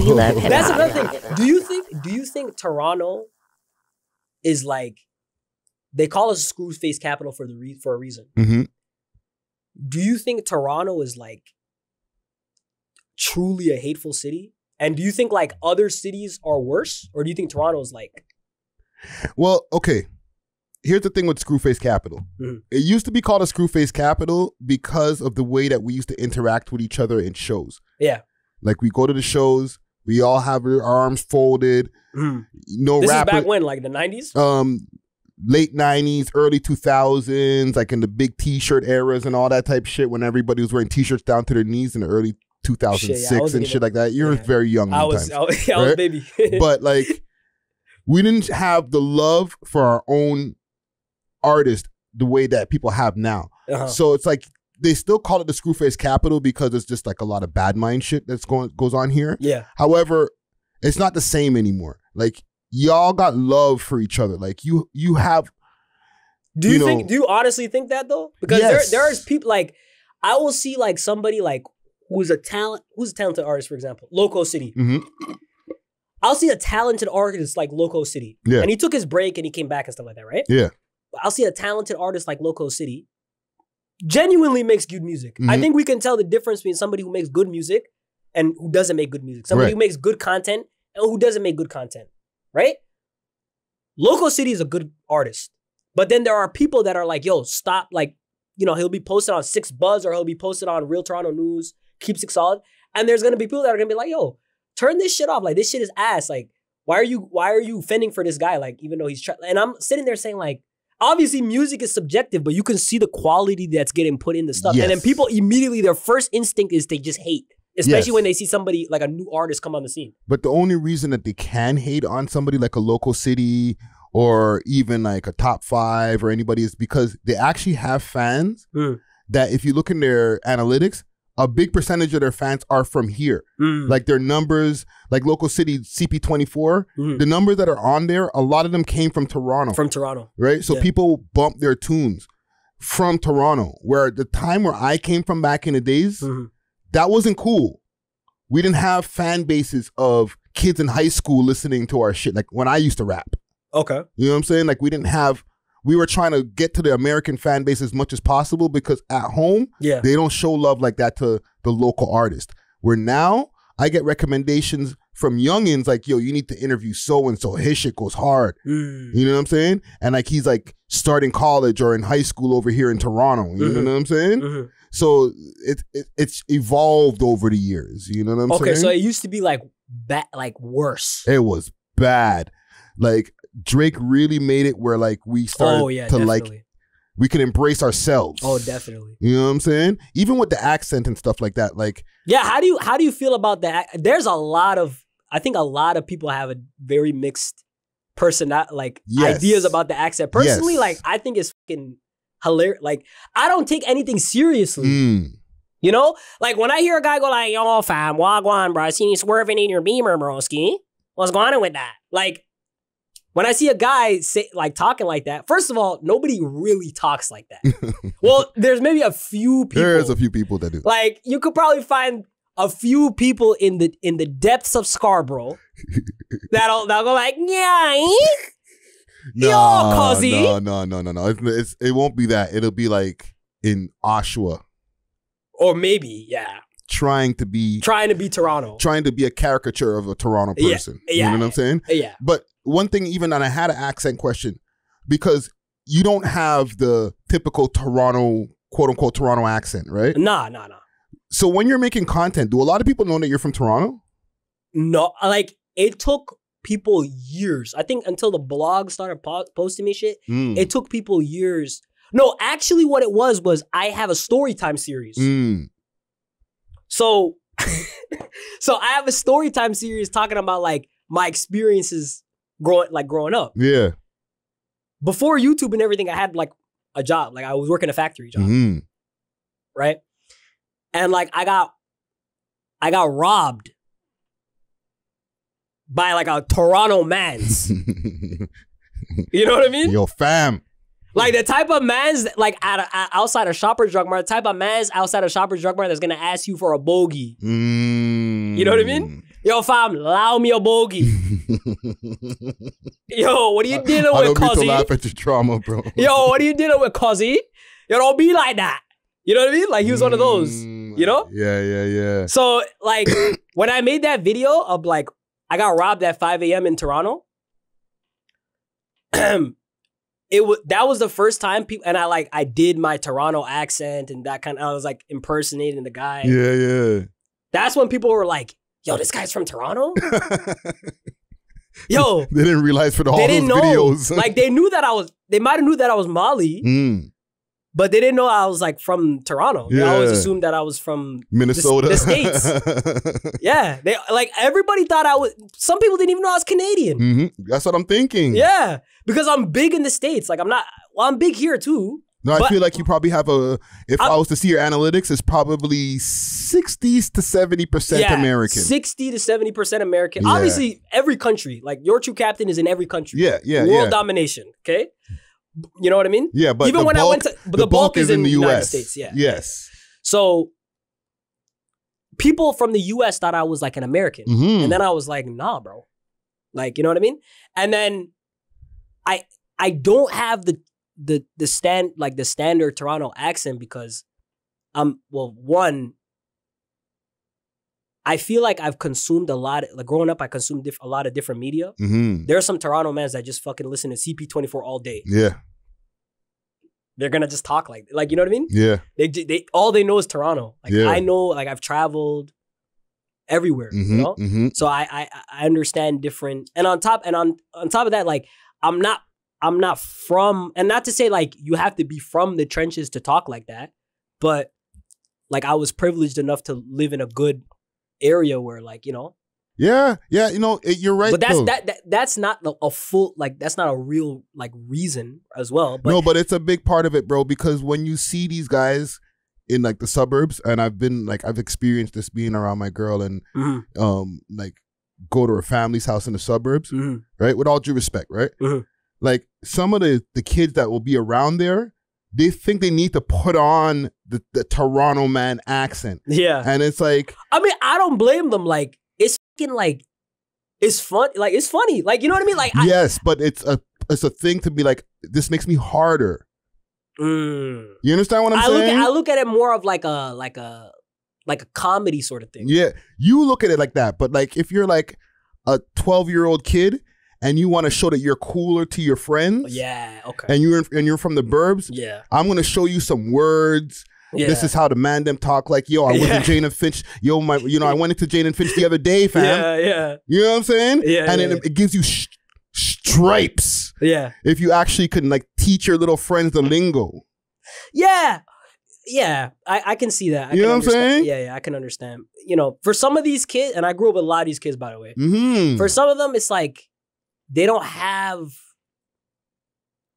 We love hip-hop. That's another thing. Do you think Toronto is like, they call us SCREWFACE capital for a reason. Mm-hmm. Do you think Toronto is like truly a hateful city? And do you think like other cities are worse? Or do you think Toronto is like... Well, okay. Here's the thing with SCREWFACE capital. Mm-hmm. It used to be called a SCREWFACE capital because of the way that we used to interact with each other in shows. Yeah. Like we go to the shows, we all have our arms folded. Mm. No This rapper, is back when, like the 90s? Late 90s, early 2000s, like in the big t-shirt eras and all that type of shit when everybody was wearing t-shirts down to their knees in the early 2006 and shit like that. You were very young I at was, the time. I was baby. But like, we didn't have the love for our own artist the way that people have now. So it's like, they still call it the SCREWFACE capital because it's just like a lot of bad mind shit that's goes on here. Yeah. However, it's not the same anymore. Like, y'all got love for each other. Like you have. Do you honestly think that though? Because yes. there's people like, I will see like somebody like who's a talented artist, for example, Loco City. Mm-hmm. I'll see a talented artist like Loco City. Yeah. And he took his break and he came back and stuff like that, right? Yeah. But I'll see a talented artist like Loco City genuinely makes good music. Mm-hmm. I think we can tell the difference between somebody who makes good music and who doesn't make good music. Somebody who makes good content and who doesn't make good content. Right? Loco City is a good artist. But then there are people that are like, yo, stop. Like, you know, he'll be posted on 6 Buzz or he'll be posted on Real Toronto News, keeps it solid. And there's going to be people that are going to be like, yo, turn this shit off. Like, this shit is ass. Like, why are you fending for this guy? Like, even though he's and I'm sitting there saying like, obviously music is subjective, but you can see the quality that's getting put in the stuff. Yes. And then people immediately, their first instinct is they just hate. Especially when they see somebody, like a new artist come on the scene. But the only reason that they can hate on somebody like a Local City or even like a Top 5 or anybody is because they actually have fans that if you look in their analytics, a big percentage of their fans are from here. Like their numbers, like Local City CP24, the numbers that are on there, a lot of them came from Toronto. From Toronto. Right? So people bump their tunes from Toronto. Where the time where I came from back in the days, that wasn't cool. We didn't have fan bases of kids in high school listening to our shit. Like when I used to rap. Okay. You know what I'm saying? Like we were trying to get to the American fan base as much as possible because at home, they don't show love like that to the local artist. Where now I get recommendations from youngins like, yo, you need to interview so-and-so. His shit goes hard. You know what I'm saying? And like he's like starting college or in high school over here in Toronto. You know what I'm saying? So it's evolved over the years. You know what I'm saying? Okay, so it used to be like worse. It was bad. Like Drake really made it where like we started to definitely. like we can embrace ourselves. Oh, definitely. You know what I'm saying? Even with the accent and stuff like that. Like how do you feel about that? There's I think a lot of people have a very mixed ideas about the accent. Personally, like I think it's fucking hilarious. Like I don't take anything seriously. You know? Like when I hear a guy go like, yo fam, wagwan, bro, I seen you swerving in your Beamer, broski. What's going on with that? Like when I see a guy talking like that, first of all, nobody really talks like that. Well, there's maybe a few people. There's a few people that do. Like you could probably find a few people in the depths of Scarborough that'll go like, yeah, yo, cozy. No. It won't be that. It'll be like in Oshawa. Or maybe, Trying to be Toronto. Trying to be a caricature of a Toronto person. You know what I'm saying? Yeah. But one thing, even, and I had an accent question, because you don't have the typical Toronto, quote unquote, Toronto accent, right? Nah. So when you're making content, do a lot of people know that you're from Toronto? No, like it took people years. I think until the blog started posting me shit, it took people years. No, actually what it was I have a story time series. So I have a story time series talking about like my experiences growing up. Yeah. Before YouTube and everything, I had like a job. Like I was working a factory job. Right? And like I got robbed by like a Toronto mans. You know what I mean? Yo, fam. Like the type of mans like outside of Shoppers Drug Mart, the type of mans outside of Shoppers Drug Mart that's gonna ask you for a bogey. You know what I mean? Yo, fam, allow me a bogey. Yo, what are you dealing with, cuzzy? I don't mean to laugh at your trauma, bro. Yo, what are you dealing with, cuzzy? You don't be like that. You know what I mean? Like, he was one of those, you know? Yeah. So, like, when I made that video of, like, I got robbed at 5 a.m. in Toronto, that was the first time people, and I did my Toronto accent and that kind of, I was, like, impersonating the guy. Yeah. That's when people were like, yo, this guy's from Toronto? Yo. They didn't realize for all those videos. Like, they might have knew that I was Mali, but they didn't know I was, like, from Toronto. They always assumed that I was from Minnesota. The States. Yeah. Everybody thought some people didn't even know I was Canadian. That's what I'm thinking. Yeah. Because I'm big in the States. Like, I'm big here too. No, I feel like you probably have if I was to see your analytics, it's probably 60s to 70% American. 60 to 70% American. Yeah. Obviously, every country. Like, your true captain is in every country. Yeah. World domination, okay? You know what I mean? Yeah, but even when I went to, the bulk is in the United States. Yeah. Yes. So, people from the US thought I was like an American. And then I was like, nah, bro. Like, you know what I mean? And then I don't have the standard Toronto accent because one, I feel like I've consumed a lot. Like, growing up, I consumed a lot of different media. There are some Toronto mans that just fucking listen to CP24 all day. Yeah. They're gonna just talk like you know what I mean? Yeah. They all they know is Toronto. Like, I know, like, I've traveled everywhere, you know? So I understand different, and on top of that, like, I'm not from, and not to say like you have to be from the trenches to talk like that, but like, I was privileged enough to live in a good area where, like, you know. Yeah, you know, you're right. But that's not a full, like, that's not a real, like, reason as well. But no, but it's a big part of it, bro, because when you see these guys in, like, the suburbs, and I've experienced this being around my girl and like, go to her family's house in the suburbs, right? With all due respect, right? Like, some of the kids that will be around there, they think they need to put on the Toronto man accent. Yeah. And it's like, I mean, I don't blame them. Like, it's fucking, like, it's fun. Like, it's funny. Like, you know what I mean? Like, yes, but it's a thing to be like, this makes me harder. You understand what I'm saying? I look at it more of like a comedy sort of thing. Yeah. You look at it like that, but like, if you're like a 12-year-old kid and you want to show that you're cooler to your friends, okay, and you're from the burbs, I'm gonna show you some words. This is how the man them talk. Like, yo, I was in Jane and Finch. Yo, I went into Jane and Finch the other day, fam. You know what I'm saying? And it gives you stripes. Yeah. If you actually can, like, teach your little friends the lingo. Yeah. I can see that. You know what I'm saying? Yeah, I can understand. You know, for some of these kids, and I grew up with a lot of these kids, by the way. For some of them, it's like, they don't have,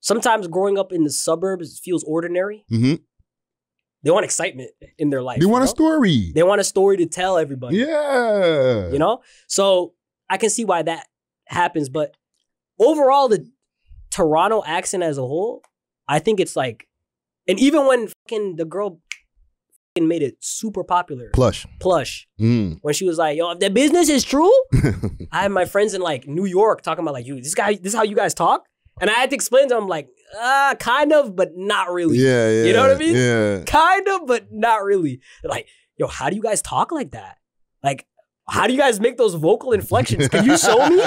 sometimes growing up in the suburbs feels ordinary. They want excitement in their life. They want a story. They want a story to tell everybody. Yeah. You know? So I can see why that happens. But overall, the Toronto accent as a whole, I think it's like, and even when fucking the girl fucking made it super popular. Plush. When she was like, yo, if the business is true, I have my friends in, like, New York talking about, like, this is how you guys talk? And I had to explain to them, like, kind of, but not really. Yeah. You know what I mean? Yeah. Kind of, but not really. They're like, yo, how do you guys talk like that? Like, how do you guys make those vocal inflections? Can you show me?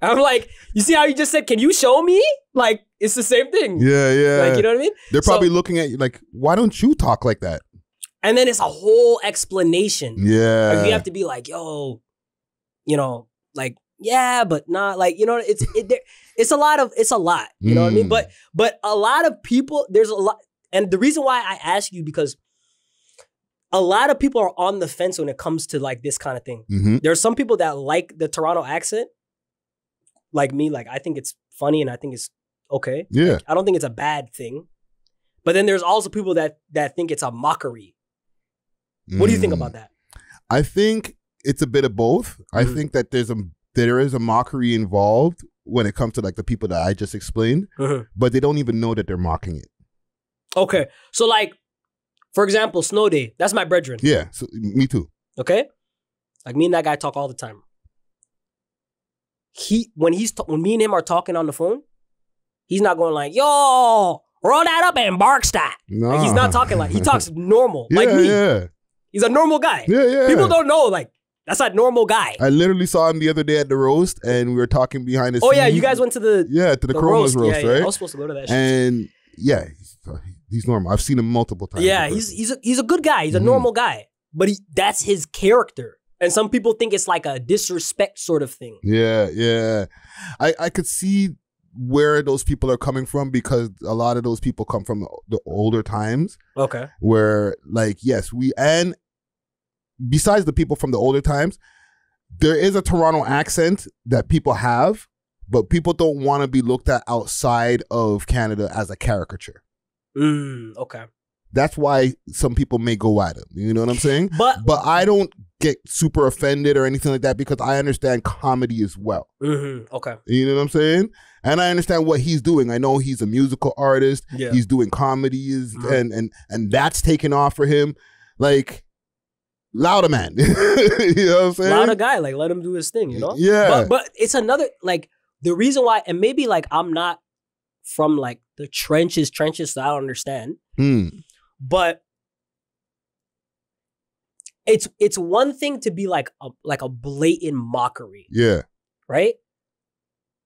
I'm like, you see how you just said, can you show me? Like, it's the same thing. Yeah. Like, you know what I mean? They're probably looking at you like, why don't you talk like that? And then it's a whole explanation. Yeah. Like, you have to be like, yo, you know, like, yeah, but not, like, you know, it's a lot, you know what I mean? But a lot of people, there's a lot, and the reason why I ask you, because a lot of people are on the fence when it comes to, like, this kind of thing. There are some people that like the Toronto accent, like me. Like, I think it's funny and I think it's okay. Yeah. Like, I don't think it's a bad thing. But then there's also people that think it's a mockery. What do you think about that? I think it's a bit of both. I think that there is a mockery involved when it comes to, like, the people that I just explained, but they don't even know that they're mocking it. Okay. So, like, for example, Snow Day, that's my brethren. Yeah, so, me too. Okay? Like me and that guy talk all the time. When me and him are talking on the phone, he's not going like, yo, roll that up and bark that. No. Like, he's not talking like, he talks normal, like me. Yeah. He's a normal guy. Yeah. People don't know, like, that's a normal guy. I literally saw him the other day at the roast, and we were talking behind the scenes. Oh yeah, you guys went to the Chroma's roast, right? I was supposed to go to that shit. And yeah, he's normal. I've seen him multiple times. Yeah, he's a good guy. He's a normal guy, but that's his character. And some people think it's like a disrespect sort of thing. Yeah. I could see where those people are coming from, because a lot of those people come from the older times. Okay. Where, like, yes, and besides the people from the older times, there is a Toronto accent that people have, but people don't want to be looked at outside of Canada as a caricature. Okay. That's why some people may go at him. You know what I'm saying? But I don't get super offended or anything like that, because I understand comedy as well. Okay. You know what I'm saying? And I understand what he's doing. I know he's a musical artist. Yeah. He's doing comedies, and that's taken off for him. Like, louder man. You know what I'm saying? Louder guy. Like, let him do his thing, you know? Yeah. But it's another, like, the reason why, and maybe like I'm not from like the trenches, so I don't understand. But it's one thing to be like a blatant mockery. Yeah. Right?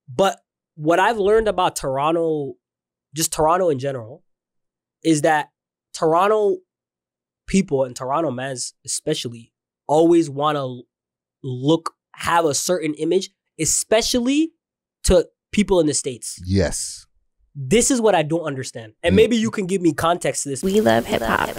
But what I've learned about Toronto, just Toronto in general, is that Toronto people and Toronto mans especially always want to have a certain image, especially to people in the States. Yes. This is what I don't understand. And maybe you can give me context to this. We love hip hop.